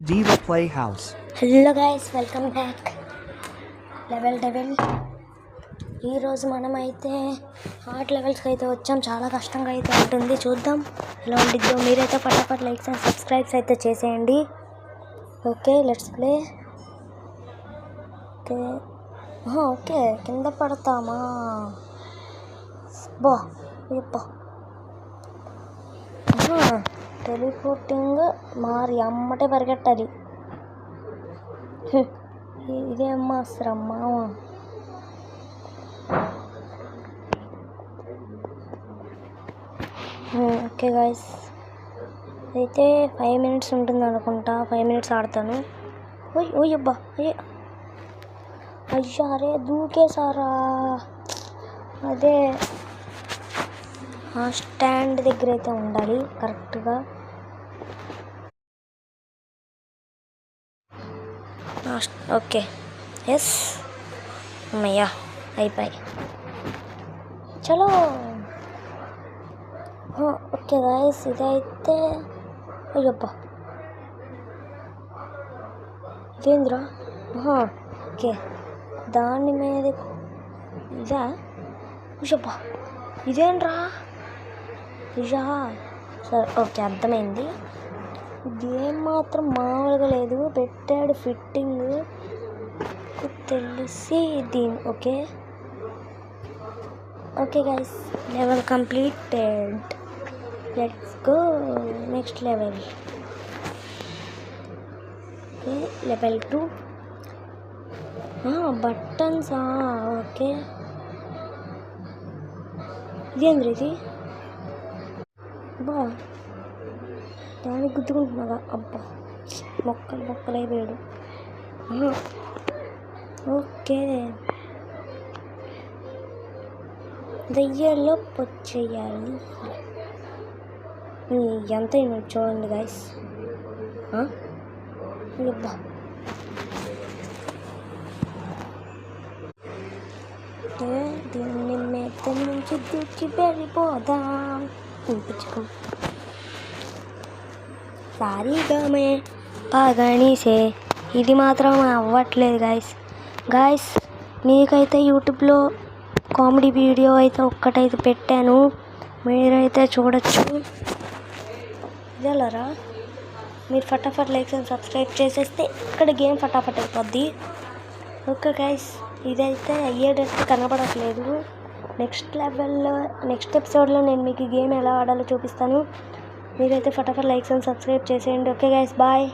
Diva Playhouse. Hello guys, welcome back. Level ఈరోజు మనమైతే hard లెవెల్స్కి అయితే వచ్చాం. చాలా కష్టంగా అయితే ఉంటుంది, చూద్దాం ఎలా ఉండిద్దో. మీరైతే ఫటాఫట్ లైక్స్ అండ్ సబ్స్క్రైబ్స్ అయితే చేసేయండి. Okay, let's play. ఓకే కింద పడతామా? టెలిపోర్టింగ్ మారి అమ్మటే పరిగెట్టాలి. ఇదేం మాస్త్రం మామ. ఓకే గాయస్, అయితే 5 minutes ఉంటుంది అనుకుంటా. 5 minutes ఆడతాను. ఓయబ్బా, అయ్యా అరే దూకేసారా. అదే ఆ స్టాండ్ దగ్గర అయితే ఉండాలి కరెక్ట్గా. ఓకే, ఎస్ అమ్మయ్యా అయిపోయి. చలో. ఓకే గాయస్, ఇదైతే అయ్యబ్బా ఇదేంద్రా. ఓకే, దాని మీద ఇదా. అయ్యబ్బా ఇదేంట్రా. అయ్యా సరే, ఓకే అర్థమైంది. ఇదేం మాత్రం మామూలుగా లేదు, పెట్టాడు ఫిట్టింగ్ తెలిసి దీని. Okay guys, level completed. Let's go next level. Okay, level 2. బటన్సా. ఓకే, ఇదేంద్ర ఇది. బా దానికి గుద్దుకుంటున్నాగా. అబ్బా మొక్కలైపోయాడు. ఓకే, దయ్యాల్లో వచ్చేయాలి. ఎంత చూడండి గాయస్. అబ్బా దీన్ని మెత్త నుంచి దూకి వెళ్ళిపోదాం. వినిపించుకో సారీగామే పాగణిసే. ఇది మాత్రం అవ్వట్లేదు గాయస్. మీకైతే యూట్యూబ్లో కామెడీ వీడియో అయితే ఒక్కటైతే పెట్టాను, మీరైతే చూడొచ్చు. ఇదేలారా, మీరు ఫటాఫట్ లైక్స్ అండ్ సబ్స్క్రైబ్ చేసేస్తే ఇక్కడ గేమ్ ఫటాఫట్ అయిపోద్ది. ఓకే గైస్, ఇదైతే అయ్యేటట్టు కనబడట్లేదు. నెక్స్ట్ ఎపిసోడ్లో నేను మీకు గేమ్ ఎలా ఆడాలో చూపిస్తాను. మీరైతే ఫటాఫట్ లైక్స్ అండ్ సబ్స్క్రైబ్ చేసేయండి. Okay guys, bye.